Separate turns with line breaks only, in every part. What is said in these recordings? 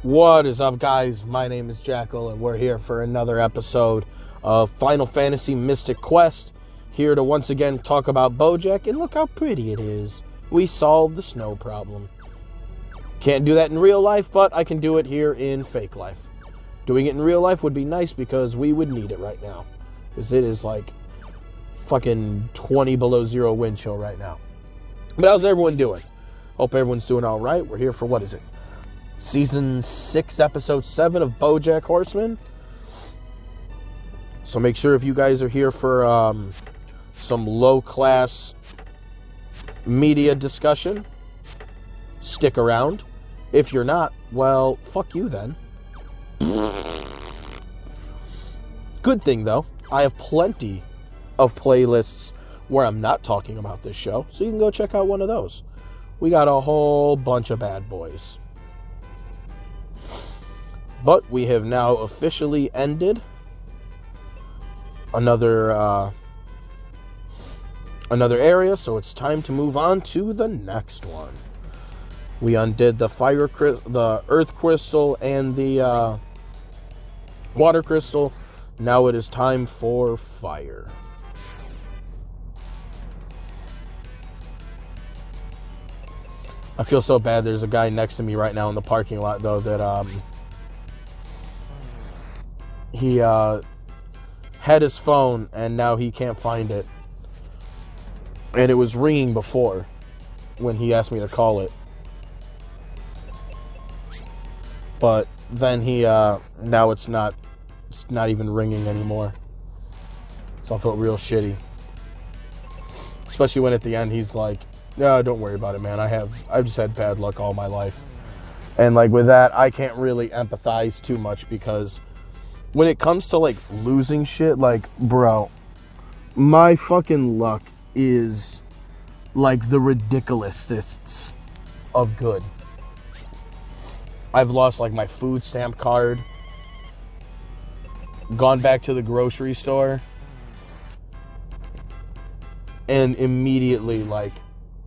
What is up, guys? My name is Jackal, and we're here for another episode of Final Fantasy Mystic Quest. Here to once again talk about Bojack, and look how pretty it is. We solved the snow problem. Can't do that in real life, but I can do it here in fake life. Doing it in real life would be nice because we would need it right now. Because it is like fucking 20 below zero wind chill right now. But how's everyone doing? Hope everyone's doing alright. We're here for, what is it? Season 6, Episode 7 of Bojack Horseman. So make sure if you guys are here for some low-class media discussion, stick around. If you're not, well, fuck you then. Good thing, though, I have plenty of playlists where I'm not talking about this show, so you can go check out one of those. We got a whole bunch of bad boys. But we have now officially ended another area, so it's time to move on to the next one. We undid the earth crystal and the water crystal. Now it is time for fire. I feel so bad. There's a guy next to me right now in the parking lot, though, that he had his phone and now he can't find it. And it was ringing before when he asked me to call it. But then he now it's not even ringing anymore. So I felt real shitty. Especially when at the end he's like, "No, don't worry about it, man. I've just had bad luck all my life." And like with that, I can't really empathize too much because when it comes to like losing shit, like, bro, my fucking luck is like the ridiculousest of good. I've lost like my food stamp card, gone back to the grocery store, and immediately like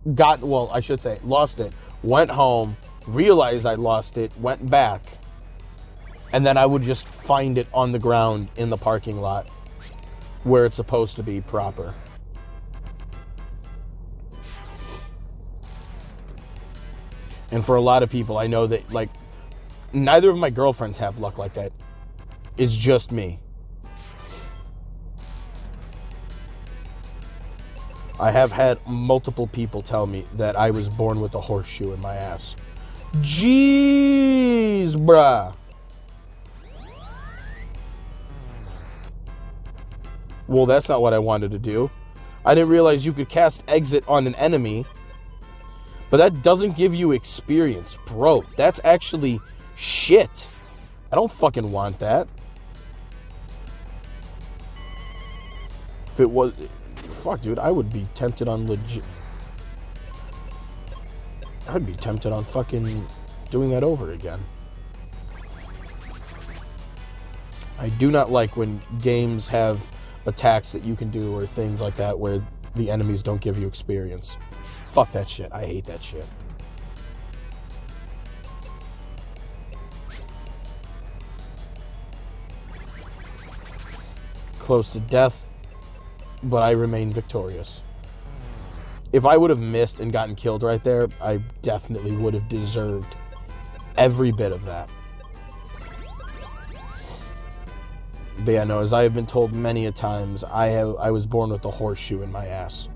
lost it, went home, realized I lost it, went back, and then I would just find it on the ground in the parking lot where it's supposed to be proper. And for a lot of people, I know that, like, neither of my girlfriends have luck like that. It's just me. I have had multiple people tell me that I was born with a horseshoe in my ass. Jeez, bruh. Well, that's not what I wanted to do. I didn't realize you could cast exit on an enemy, but that doesn't give you experience. Bro, that's actually shit. I don't fucking want that. If it was... Fuck, dude, I would be tempted on I'd be tempted on fucking doing that over again. I do not like when games have attacks that you can do or things like that where the enemies don't give you experience. Fuck that shit. I hate that shit. Close to death, but I remain victorious. If I would have missed and gotten killed right there, I definitely would have deserved every bit of that. But yeah, no, as I have been told many a times, I was born with a horseshoe in my ass.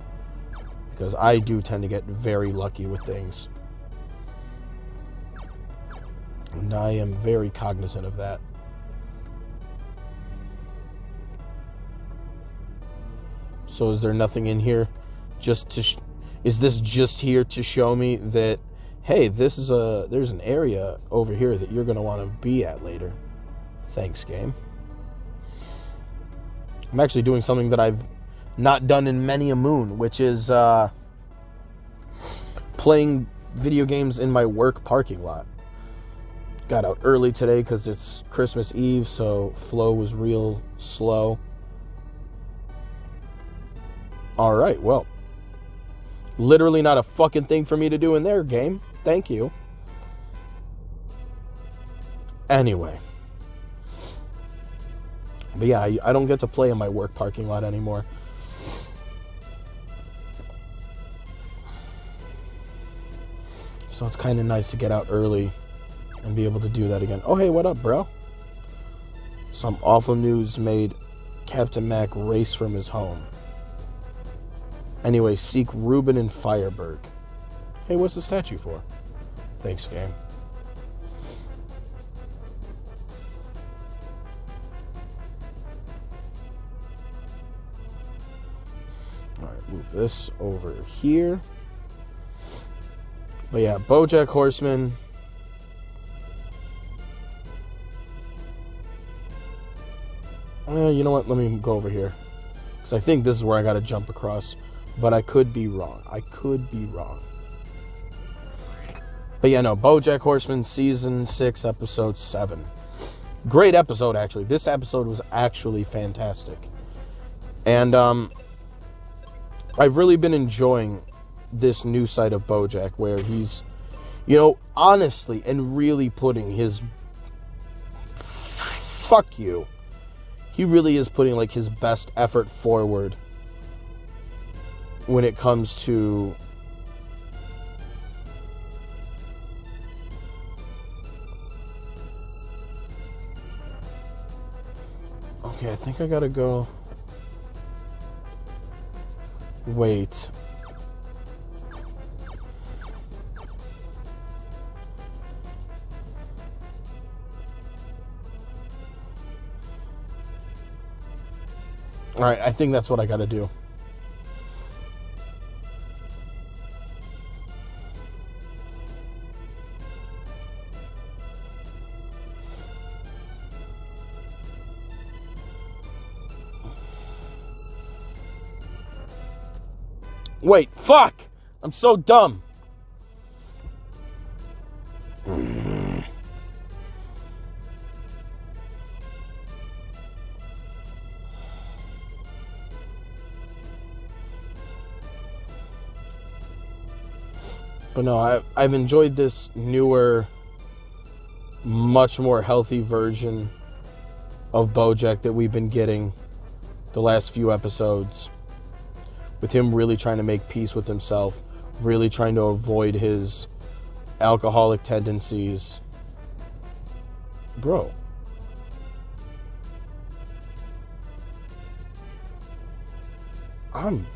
Because I do tend to get very lucky with things. And I am very cognizant of that. So is there nothing in here is this just here to show me that, hey, there's an area over here that you're going to want to be at later? Thanks, game. I'm actually doing something that I've not done in many a moon, which is playing video games in my work parking lot. Got out early today because it's Christmas Eve, so flow was real slow. Alright, well, literally not a fucking thing for me to do in their game. Thank you. Anyway. But yeah, I don't get to play in my work parking lot anymore. So it's kind of nice to get out early and be able to do that again. Oh, hey, what up, bro? Some awful news made Captain Mac race from his home. Anyway, seek Ruben in Fireburg. Hey, what's the statue for? Thanks, game. Alright, move this over here. But yeah, Bojack Horseman. You know what? Let me go over here. Because I think this is where I got to jump across. But I could be wrong. But yeah, no. Bojack Horseman, Season 6, Episode 7. Great episode, actually. This episode was actually fantastic. And I've really been enjoying this new side of Bojack, where he's, honestly and really putting his... Fuck you. He really is putting, his best effort forward when it comes to... Okay, I think I gotta go... Wait. Alright, I think that's what I gotta do. Wait, fuck! I'm so dumb. But no, I've enjoyed this newer, much more healthy version of Bojack that we've been getting the last few episodes. With him really trying to make peace with himself, really trying to avoid his alcoholic tendencies. Bro. I'm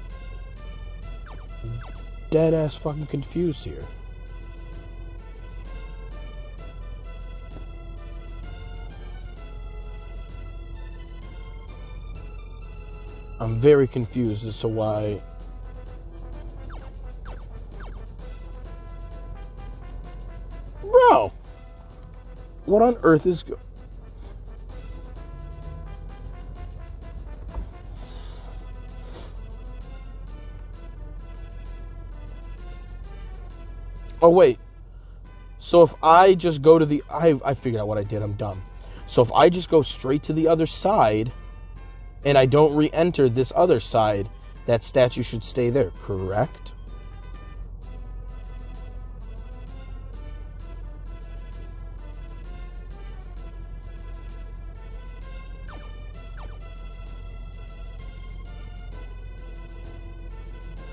dead ass fucking confused here. I'm very confused as to why. Bro! What on earth is... Oh, wait. So if I just go to the... I figured out what I did. I'm dumb. So if I just go straight to the other side... and I don't re-enter this other side, that statue should stay there, correct?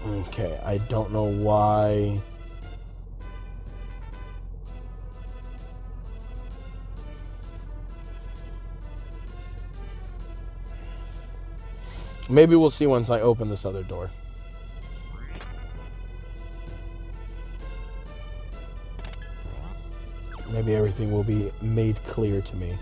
Okay, I don't know why... Maybe we'll see once I open this other door. Maybe everything will be made clear to me.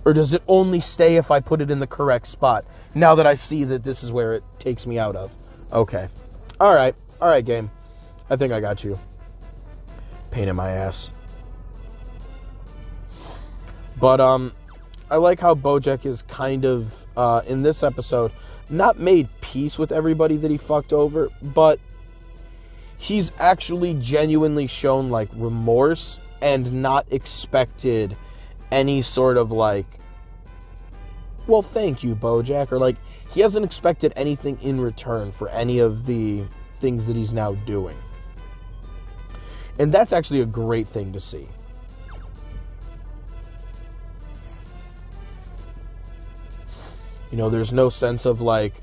Or does it only stay if I put it in the correct spot? Now that I see that this is where it takes me out of. Okay. Alright. Alright, game. I think I got you. Pain in my ass. But, I like how Bojack is kind of, in this episode, not made peace with everybody that he fucked over, but he's actually genuinely shown, remorse and not expected any sort of, well, thank you, Bojack, or, he hasn't expected anything in return for any of the things that he's now doing. And that's actually a great thing to see. You know, there's no sense of like,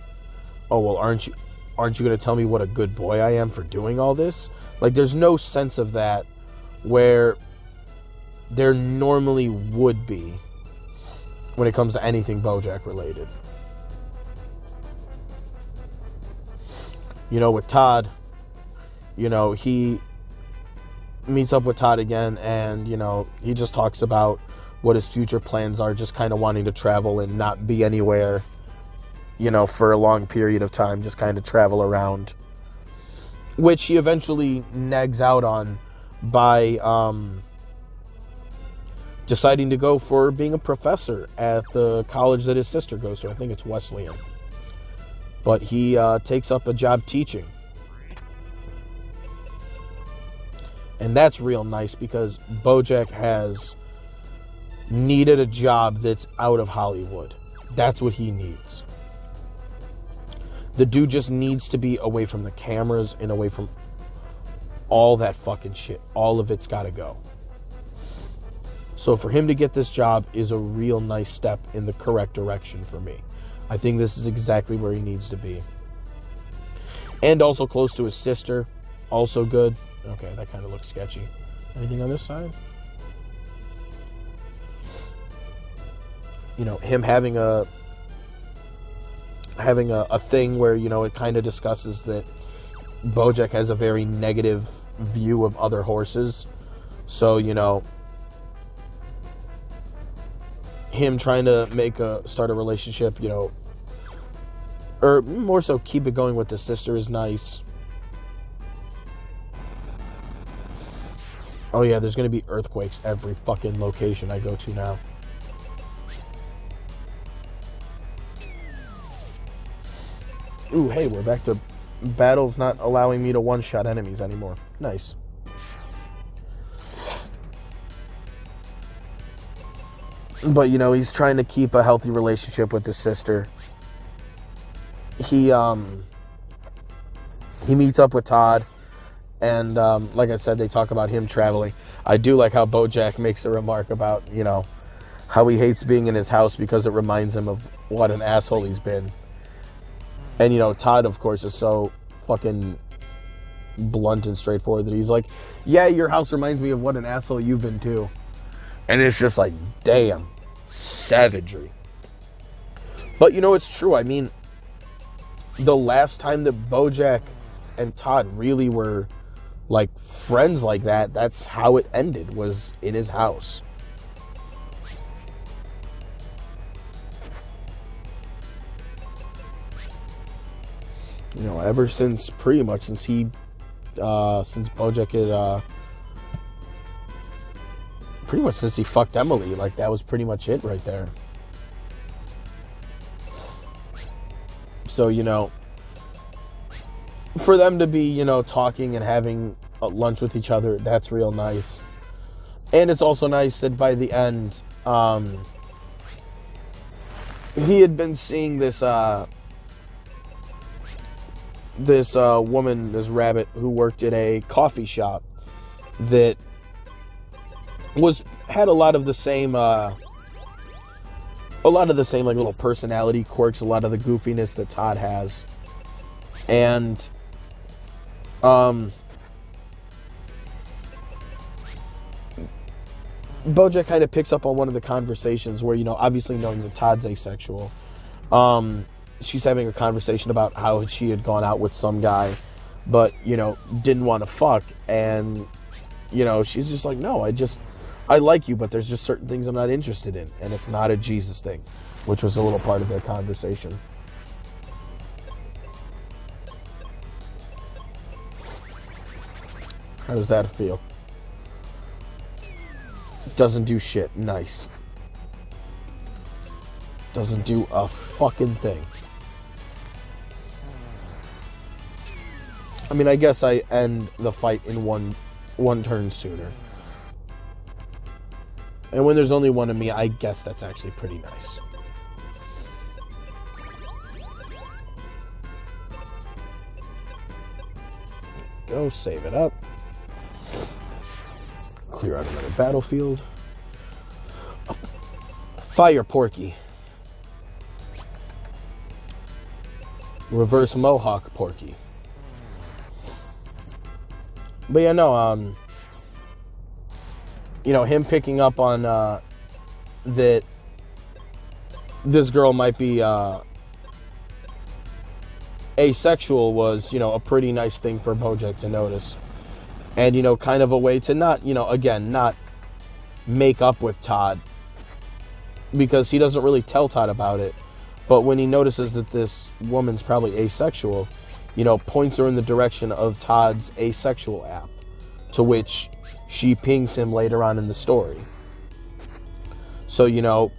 oh, well, aren't you going to tell me what a good boy I am for doing all this? Like, there's no sense of that where there normally would be when it comes to anything Bojack related. You know, with Todd, you know, he meets up with Todd again, and, you know, he just talks about what his future plans are, just kind of wanting to travel and not be anywhere, you know, for a long period of time, just kind of travel around, which he eventually negs out on by deciding to go for being a professor at the college that his sister goes to. I think it's Wesleyan. But he takes up a job teaching. And that's real nice because Bojack has needed a job that's out of Hollywood. That's what he needs. The dude just needs to be away from the cameras and away from all that fucking shit. All of it's got to go. So for him to get this job is a real nice step in the correct direction for me. I think this is exactly where he needs to be. And also close to his sister. Also good. Okay, that kind of looks sketchy. Anything on this side? You know, him having a thing where, you know, it kind of discusses that Bojack has a very negative view of other horses. So, you know, him trying to start a relationship, you know, or more so keep it going with the sister is nice. Oh yeah, there's going to be earthquakes every fucking location I go to now. Ooh, hey, we're back to battles not allowing me to one-shot enemies anymore. Nice. But, you know, he's trying to keep a healthy relationship with his sister. He meets up with Todd, and like I said, they talk about him traveling. I do like how Bojack makes a remark about, you know, how he hates being in his house because it reminds him of what an asshole he's been. And, you know, Todd, of course, is so fucking blunt and straightforward that he's like, yeah, your house reminds me of what an asshole you've been too. And it's just like, damn, savagery. But, you know, it's true. I mean, the last time that Bojack and Todd really were, like, friends like that, that's how it ended, was in his house. You know, ever since, pretty much, since Bojack had, pretty much since he fucked Emily, like, that was pretty much it right there. So, you know, for them to be, you know, talking and having lunch with each other, that's real nice. And it's also nice that by the end, he had been seeing this woman, this rabbit, who worked at a coffee shop that had a lot of the same like little personality quirks, a lot of the goofiness that Todd has. And Bojack kind of picks up on one of the conversations where, you know, obviously knowing that Todd's asexual, she's having a conversation about how she had gone out with some guy, but, you know, didn't want to fuck. And, you know, she's just like, no, I like you, but there's just certain things I'm not interested in. And it's not a Jesus thing, which was a little part of their conversation. How does that feel? Doesn't do shit. Nice. Doesn't do a fucking thing. I mean, I guess I end the fight in one turn sooner. And when there's only one of me, I guess that's actually pretty nice. go. Save it up. Clear out another battlefield. Fire Porky. Reverse Mohawk Porky. But yeah, no, you know, him picking up on that this girl might be asexual was, you know, a pretty nice thing for Bojack to notice. And, you know, kind of a way to not, you know, again, not make up with Todd, because he doesn't really tell Todd about it. But when he notices that this woman's probably asexual, you know, points her in the direction of Todd's asexual app, to which she pings him later on in the story. So, you know,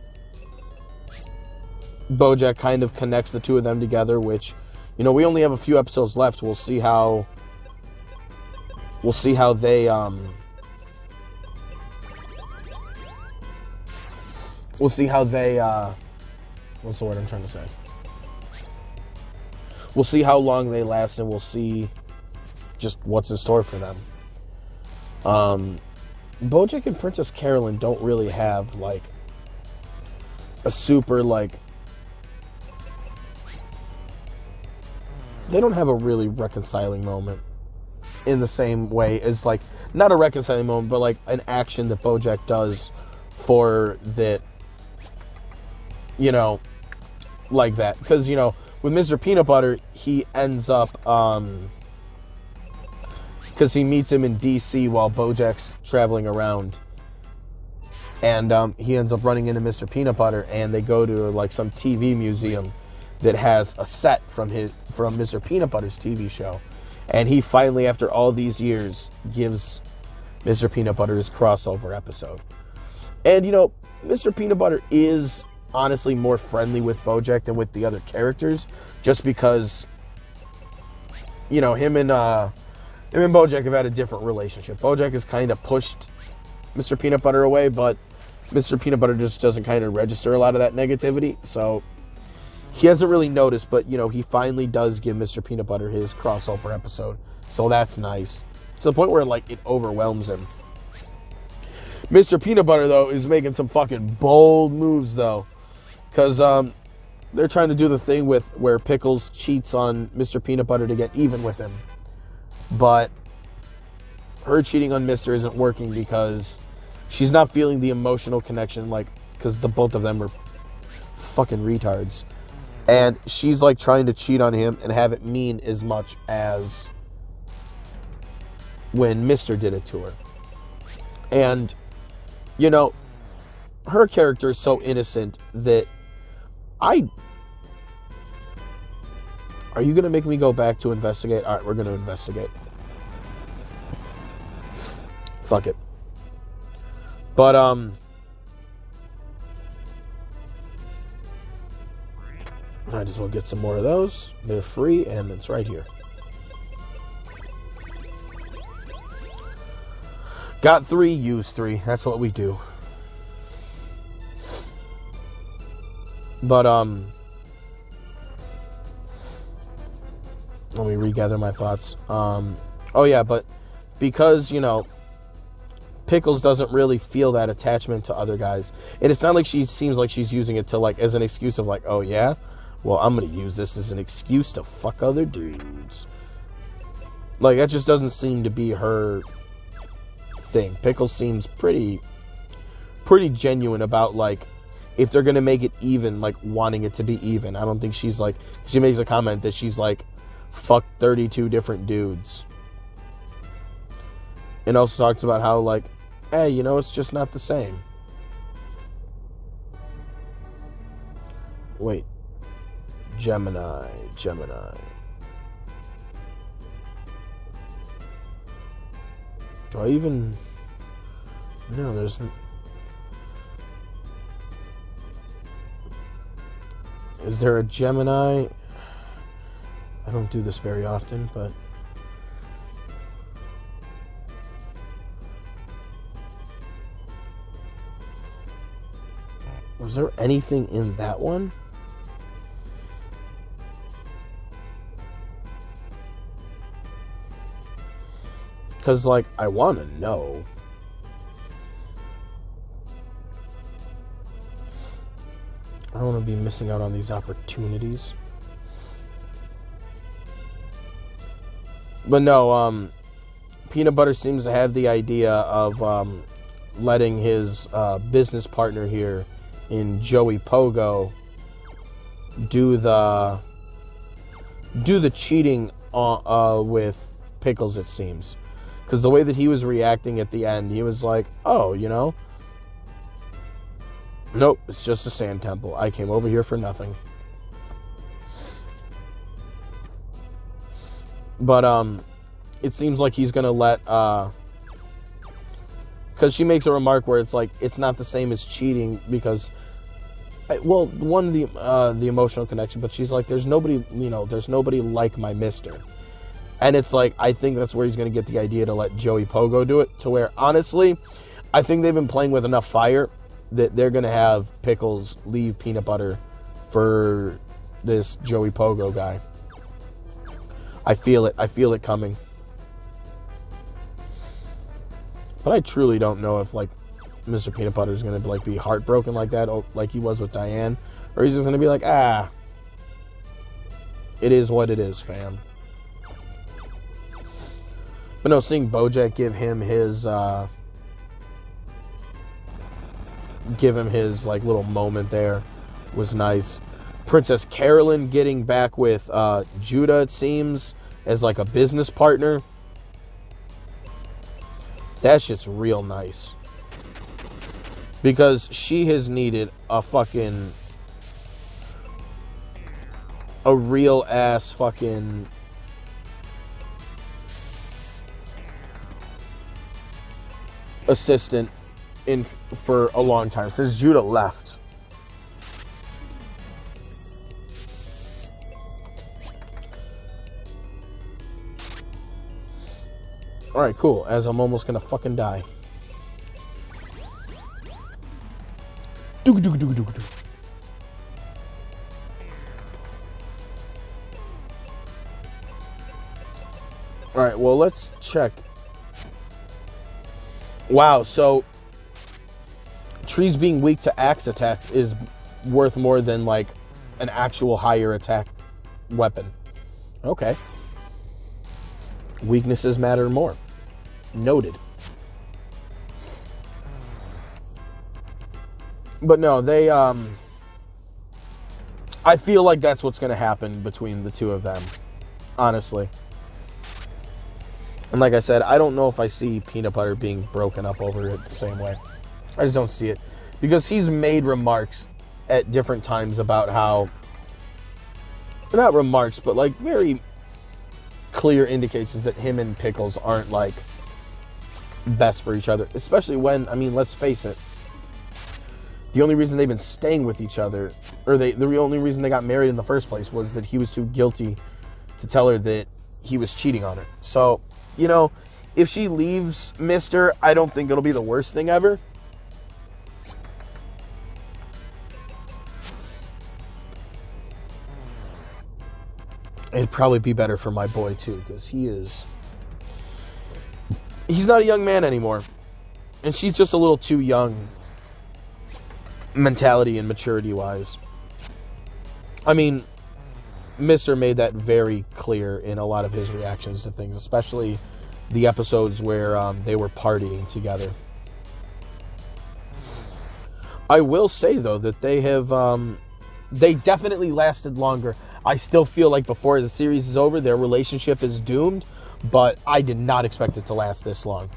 Bojack kind of connects the two of them together, which, you know, we only have a few episodes left. We'll see how they what's the word I'm trying to say? We'll see how long they last, and we'll see just what's in store for them. Bojack and Princess Carolyn don't really have, like, a super, like, they don't have a really reconciling moment in the same way as, like, not a reconciling moment, but, like, an action that Bojack does for that, you know, like that. Because, you know, with Mr. Peanut Butter, he ends up, because he meets him in D.C. while Bojack's traveling around. And he ends up running into Mr. Peanut Butter, and they go to, like, some TV museum that has a set from Mr. Peanut Butter's TV show. And he finally, after all these years, gives Mr. Peanut Butter his crossover episode. And, you know, Mr. Peanut Butter is honestly more friendly with Bojack than with the other characters, just because, you know, him and Bojack have had a different relationship. Bojack has kind of pushed Mr. Peanut Butter away, but Mr. Peanut Butter just doesn't kind of register a lot of that negativity, so he hasn't really noticed. But, you know, he finally does give Mr. Peanut Butter his crossover episode, so that's nice, to the point where, like, it overwhelms him. Mr. Peanut Butter, though, is making some fucking bold moves, though, because they're trying to do the thing with where Pickles cheats on Mr. Peanut Butter to get even with him. But her cheating on Mr. isn't working because she's not feeling the emotional connection, like, because the both of them are fucking retards. And she's, like, trying to cheat on him and have it mean as much as when Mr. did it to her. And, you know, her character is so innocent that are you going to make me go back to investigate? Alright, we're going to investigate. Fuck it. But, might as well get some more of those. They're free, and it's right here. Got 3, use 3. That's what we do. But, let me regather my thoughts. Oh yeah, but because, you know, Pickles doesn't really feel that attachment to other guys, and it's not like she seems like she's using it to, like, as an excuse of, like, oh yeah, well, I'm gonna use this as an excuse to fuck other dudes. Like, that just doesn't seem to be her thing. Pickles seems pretty genuine about, like, if they're gonna make it even, like, wanting it to be even. I don't think she's, like, she makes a comment that she's, like, fuck 32 different dudes. And also talks about how, like, hey, you know, it's just not the same. Wait. Gemini. Do I even... No, there's... Is there a Gemini? I don't do this very often, but... Was there anything in that one? Because, like, I want to know. I don't want to be missing out on these opportunities. But no, Peanut Butter seems to have the idea of letting his business partner here in Joey Pogo do the cheating with Pickles, it seems. Because the way that he was reacting at the end, he was like, oh, you know, nope, it's just a sand temple. I came over here for nothing. But it seems like he's going to let... Because she makes a remark where it's like, it's not the same as cheating because... Well, one, the emotional connection, but she's like, there's nobody, you know, there's nobody like my mister. And it's like, I think that's where he's going to get the idea to let Joey Pogo do it, to where, honestly, I think they've been playing with enough fire that they're going to have Pickles leave Peanut Butter for this Joey Pogo guy. I feel it. I feel it coming. But I truly don't know if, like, Mr. Peanut Butter is going to, like, be heartbroken like that, like he was with Diane. Or he's just going to be like, it is what it is, fam. But no, seeing Bojack give him his, like, little moment there was nice. Princess Carolyn getting back with Judah, it seems, as, like, a business partner. That shit's real nice. Because she has needed a real ass fucking assistant for a long time, since Judah left. Alright, cool. As I'm almost gonna fucking die. Alright, well, let's check. Wow, so trees being weak to axe attacks is worth more than, like, an actual higher attack weapon. Okay. Weaknesses matter more. Noted. But no, they, I feel like that's what's going to happen between the two of them. Honestly. And like I said, I don't know if I see Peanut Butter being broken up over it the same way. I just don't see it. Because he's made remarks at different times about how... Not remarks, but, like, very clear indications that him and Pickles aren't, like, best for each other. Especially when, I mean, let's face it, the only reason they've been staying with each other, or the only reason they got married in the first place, was that he was too guilty to tell her that he was cheating on her. So, you know, if she leaves Mister, I don't think it'll be the worst thing ever. It'd probably be better for my boy, too, because he's not a young man anymore. And she's just a little too young, mentality and maturity-wise. I mean, Mister made that very clear in a lot of his reactions to things, especially the episodes where they were partying together. I will say, though, that they have... they definitely lasted longer. I still feel like before the series is over, their relationship is doomed, but I did not expect it to last this long.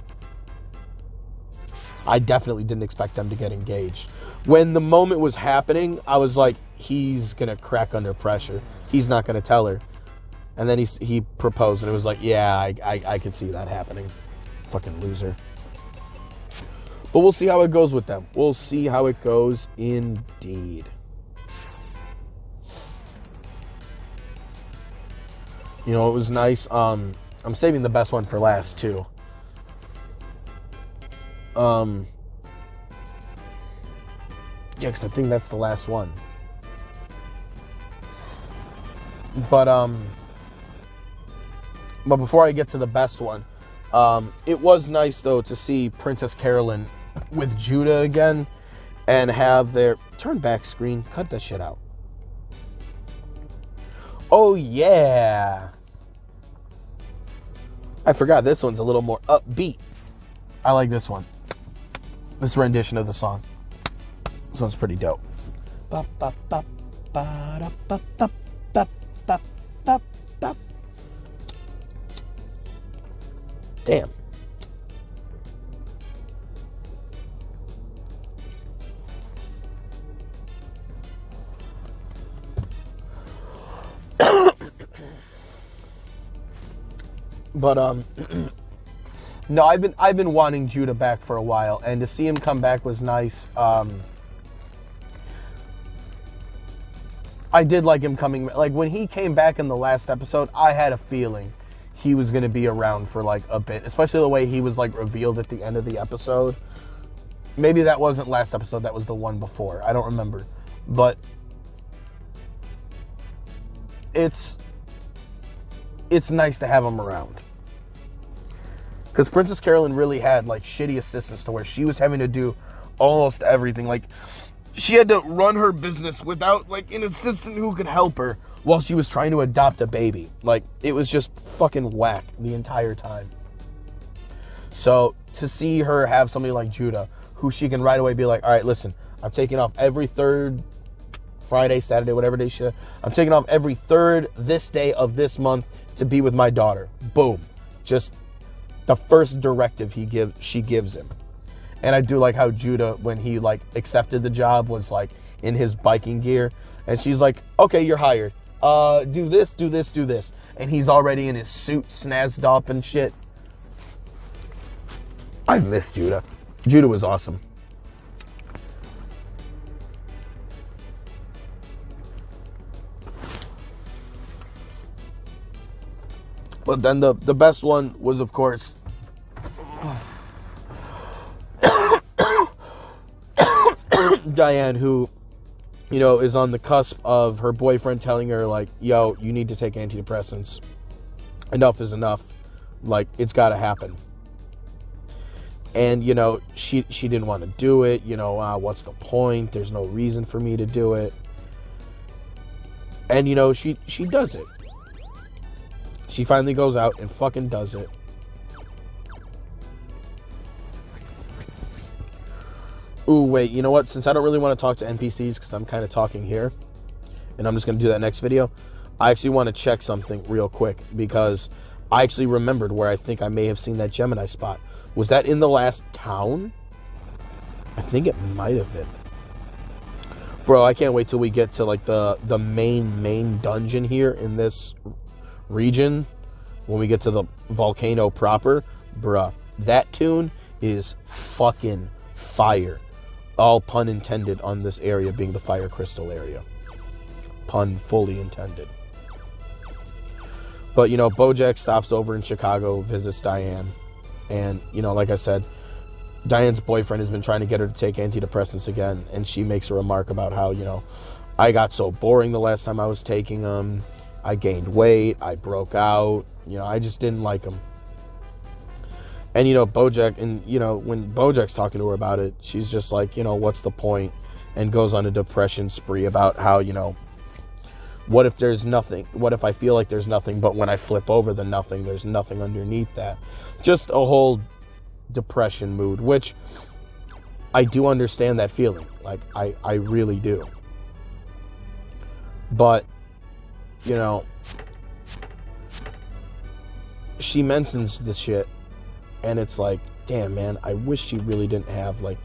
I definitely didn't expect them to get engaged. When the moment was happening, I was like, he's going to crack under pressure. He's not going to tell her. And then he proposed, and it was like, yeah, I could see that happening. Fucking loser. But we'll see how it goes with them. We'll see how it goes indeed. You know, it was nice. I'm saving the best one for last, too. Yeah, because I think that's the last one. But before I get to the best one, It was nice, though, to see Princess Carolyn with Judah again and have their... Turn back screen. Cut that shit out. Oh, yeah. I forgot this one's a little more upbeat. I like this one. This rendition of the song. This one's pretty dope. Damn. But no, I've been wanting Judah back for a while, and to see him come back was nice. I did like him coming. Like when he came back in the last episode, I had a feeling he was going to be around for like a bit, especially the way he was like revealed at the end of the episode. Maybe that wasn't last episode, that was the one before. I don't remember. But it's nice to have him around. Because Princess Carolyn really had like shitty assistants to where she was having to do almost everything. Like she had to run her business without like an assistant who could help her while she was trying to adopt a baby. Like it was just fucking whack the entire time. So to see her have somebody like Judah, who she can right away be like, all right, listen, I'm taking off every third Friday, Saturday, whatever day I'm taking off every third this day of this month to be with my daughter. Boom. Just the first directive she gives him. And I do like how Judah, when he like accepted the job, was like in his biking gear, and she's like, okay, you're hired. Do this, do this, do this. And he's already in his suit, snazzed up and shit. I've missed Judah. Judah was awesome. But then the best one was, of course, Diane, who, you know, is on the cusp of her boyfriend telling her, like, yo, you need to take antidepressants. Enough is enough. Like, it's got to happen. And, you know, she didn't want to do it. You know, what's the point? There's no reason for me to do it. And, you know, she does it. She finally goes out and fucking does it. Ooh, wait, you know what? Since I don't really want to talk to NPCs because I'm kind of talking here, and I'm just going to do that next video, I actually want to check something real quick because I actually remembered where I think I may have seen that Gemini spot. Was that in the last town? I think it might have been. Bro, I can't wait till we get to like the main dungeon here in this region. When we get to the volcano proper, bruh, that tune is fucking fire. All pun intended on this area being the fire crystal area. Pun fully intended. But, you know, Bojack stops over in Chicago, visits Diane. And, you know, like I said, Diane's boyfriend has been trying to get her to take antidepressants again. And she makes a remark about how, you know, I got so boring the last time I was taking them. I gained weight. I broke out. You know, I just didn't like them. And, you know, Bojack, and, you know, when Bojack's talking to her about it, she's just like, you know, what's the point? And goes on a depression spree about how, you know, what if there's nothing? What if I feel like there's nothing, but when I flip over the nothing, there's nothing underneath that? Just a whole depression mood, which I do understand that feeling. Like, I really do. But, you know, she mentions this shit. And it's like, damn, man, I wish she really didn't have, like,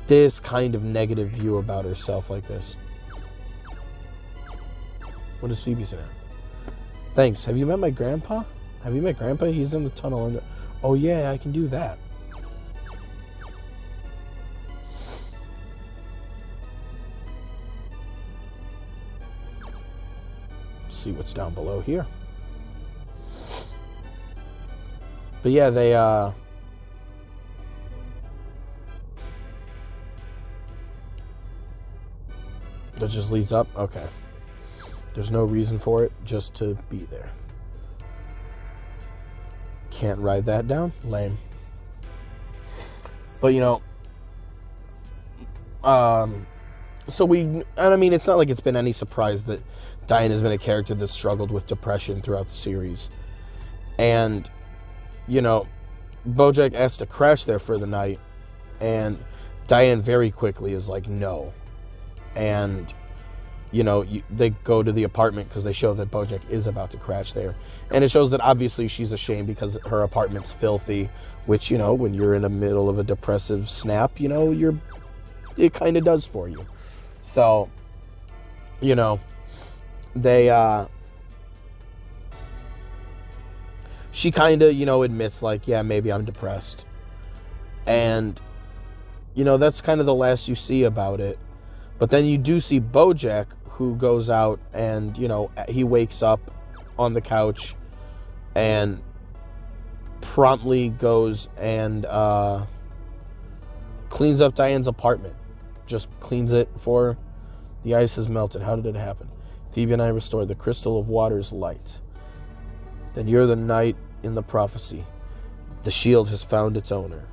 this kind of negative view about herself like this. What is Phoebe saying? Thanks. Have you met my grandpa? Have you met Grandpa? He's in the tunnel under... Oh, yeah, I can do that. Let's see what's down below here. But yeah, they, that just leads up? Okay. There's no reason for it, just to be there. can't write that down. Lame. But, you know, and I mean, it's not like it's been any surprise that Diane has been a character that struggled with depression throughout the series. And, you know, Bojack asks to crash there for the night, and Diane very quickly is like, no. And, you know, they go to the apartment because they show that Bojack is about to crash there. And it shows that obviously she's ashamed because her apartment's filthy, which, you know, when you're in the middle of a depressive snap, you know, it kind of does for you. So, you know, she kind of, you know, admits, like, yeah, maybe I'm depressed. And, you know, that's kind of the last you see about it. But then you do see Bojack, who goes out and, you know, he wakes up on the couch and promptly goes and cleans up Diane's apartment. Just cleans it for the ice has melted. How did it happen? Phoebe and I restored the crystal of water's light. Then you're the knight in the prophecy. The shield has found its owner.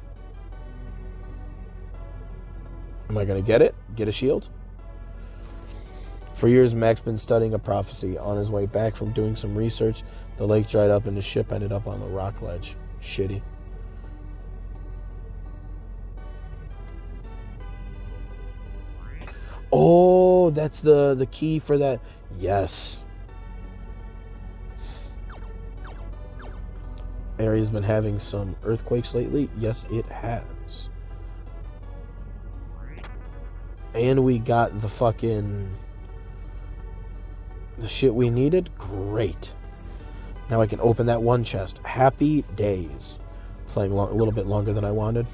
Am I going to get it? Get a shield? For years, Mac's been studying a prophecy. On his way back from doing some research, the lake dried up and his ship ended up on the rock ledge. Shitty. Oh, that's the key for that. Yes. Area's been having some earthquakes lately. Yes, it has. And we got the shit we needed. Great. Now I can open that one chest. Happy days. Playing a little bit longer than I wanted.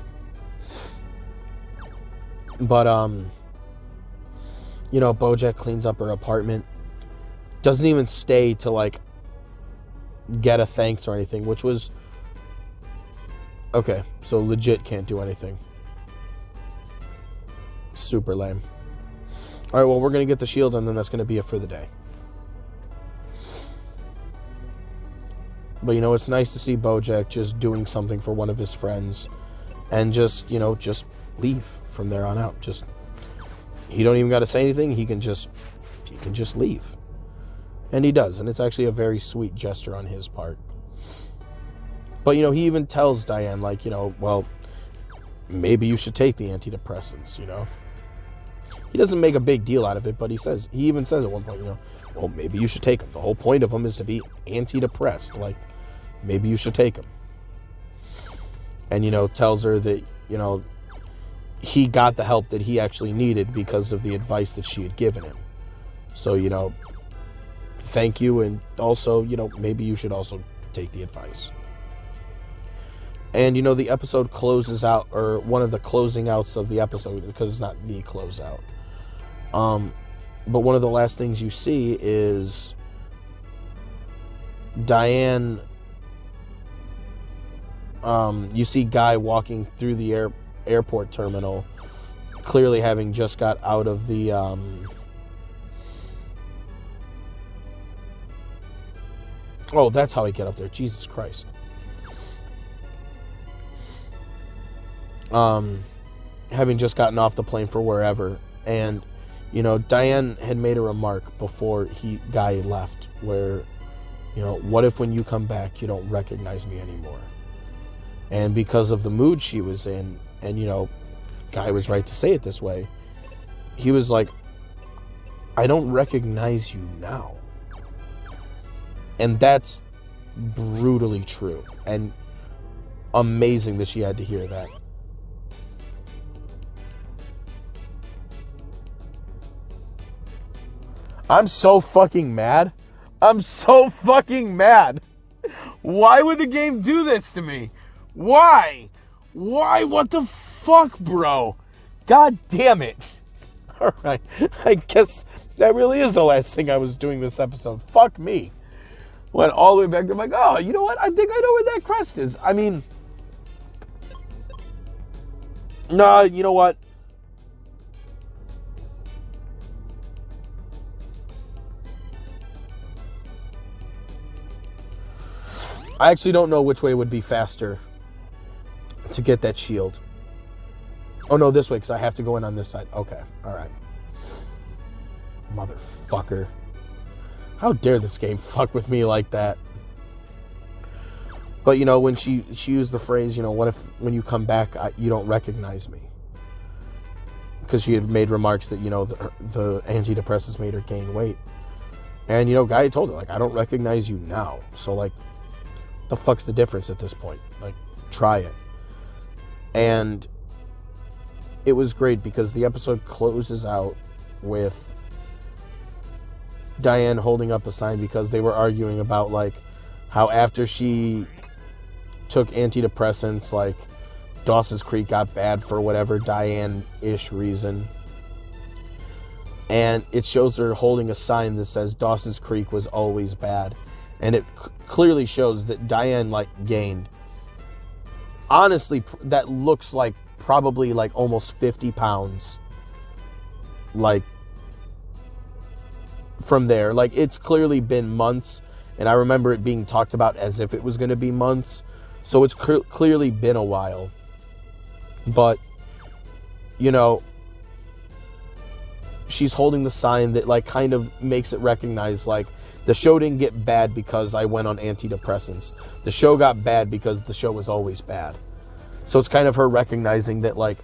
But, you know, Bojack cleans up her apartment. Doesn't even stay to, like, get a thanks or anything, which was... Okay, so legit can't do anything. Super lame. Alright, well, we're going to get the shield, and then that's going to be it for the day. But, you know, it's nice to see Bojack just doing something for one of his friends. And just, you know, just leave from there on out. Just... He don't even got to say anything. He can just leave. And he does. And it's actually a very sweet gesture on his part. But, you know, he even tells Diane, like, you know, well, maybe you should take the antidepressants, you know. He doesn't make a big deal out of it, but he even says at one point, you know, well, maybe you should take them. The whole point of them is to be antidepressed. Like, maybe you should take them. And, you know, tells her that, you know, he got the help that he actually needed because of the advice that she had given him. So, you know, thank you, and also, you know, maybe you should also take the advice. And, you know, the episode closes out, or one of the closing outs of the episode, because it's not the closeout. But one of the last things you see is Diane, you see Guy walking through the airport terminal, clearly having just got out of the oh, that's how he get up there. Jesus Christ. Having just gotten off the plane for wherever, and you know, Diane had made a remark before Guy left, where, you know, what if when you come back you don't recognize me anymore? And because of the mood she was in, and, you know, Guy was right to say it this way, he was like, I don't recognize you now. And that's brutally true. And amazing that she had to hear that. I'm so fucking mad. I'm so fucking mad. Why would the game do this to me? Why? Why? What the fuck, bro? God damn it. Alright, I guess that really is the last thing I was doing this episode. Fuck me. Went all the way back to, like, oh, you know what? I think I know where that crest is. I mean, no, you know what? I actually don't know which way would be faster to get that shield. Oh, no, this way, because I have to go in on this side. Okay, all right. Motherfucker. How dare this game fuck with me like that? But, you know, when she used the phrase, you know, what if when you come back, you don't recognize me? Because she had made remarks that, you know, the antidepressants made her gain weight. And, you know, Guy told her, like, I don't recognize you now. So, like, the fuck's the difference at this point? Like, try it. And it was great because the episode closes out with Diane holding up a sign because they were arguing about, like, how after she took antidepressants, like, Dawson's Creek got bad for whatever Diane-ish reason. And it shows her holding a sign that says Dawson's Creek was always bad. And it clearly shows that Diane, like, gained. Honestly, that looks like probably, like, almost 50 pounds. Like, from there. Like, it's clearly been months. And I remember it being talked about as if it was going to be months. So it's clearly been a while. But, you know, she's holding the sign that, like, kind of makes it recognize, like, the show didn't get bad because I went on antidepressants. The show got bad because the show was always bad. So it's kind of her recognizing that, like,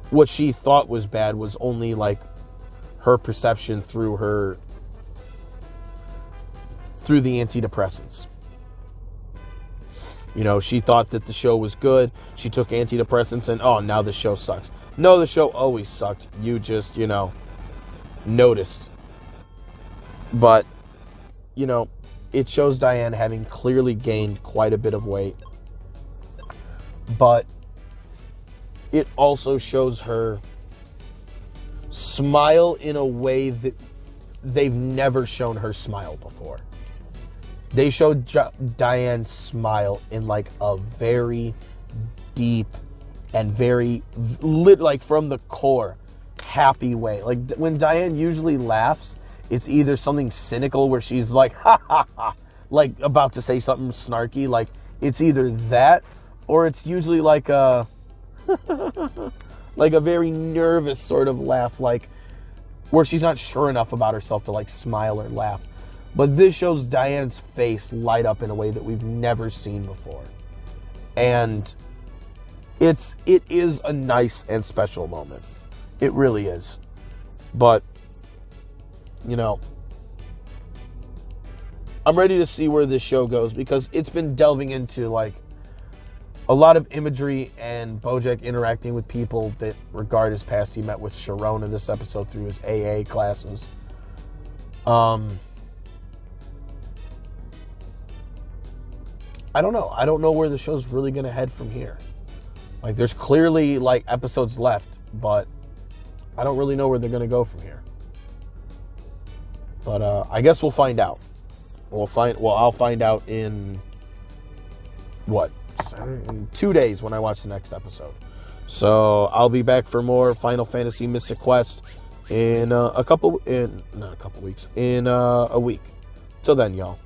what she thought was bad was only, like, her perception through the antidepressants. You know, she thought that the show was good. She took antidepressants and, oh, now the show sucks. No, the show always sucked. You just, you know, noticed. But, you know, it shows Diane having clearly gained quite a bit of weight. But it also shows her smile in a way that they've never shown her smile before. They showed Diane smile in, like, a very deep and very, like, from the core, happy way. Like, when Diane usually laughs, it's either something cynical where she's like, ha, ha, ha, like, about to say something snarky. Like, it's either that, or it's usually like a, like a very nervous sort of laugh, like, where she's not sure enough about herself to, like, smile or laugh. But this shows Diane's face light up in a way that we've never seen before. And it is a nice and special moment. It really is. But, you know, I'm ready to see where this show goes because it's been delving into, like, a lot of imagery and Bojack interacting with people that regard his past. He met with Sharon in this episode through his AA classes. I don't know. I don't know where the show's really going to head from here. Like, there's clearly, like, episodes left, but I don't really know where they're going to go from here. But I guess we'll find out. I'll find out in, what, 2 days when I watch the next episode. So I'll be back for more Final Fantasy Mystic Quest in a week. Till then, y'all.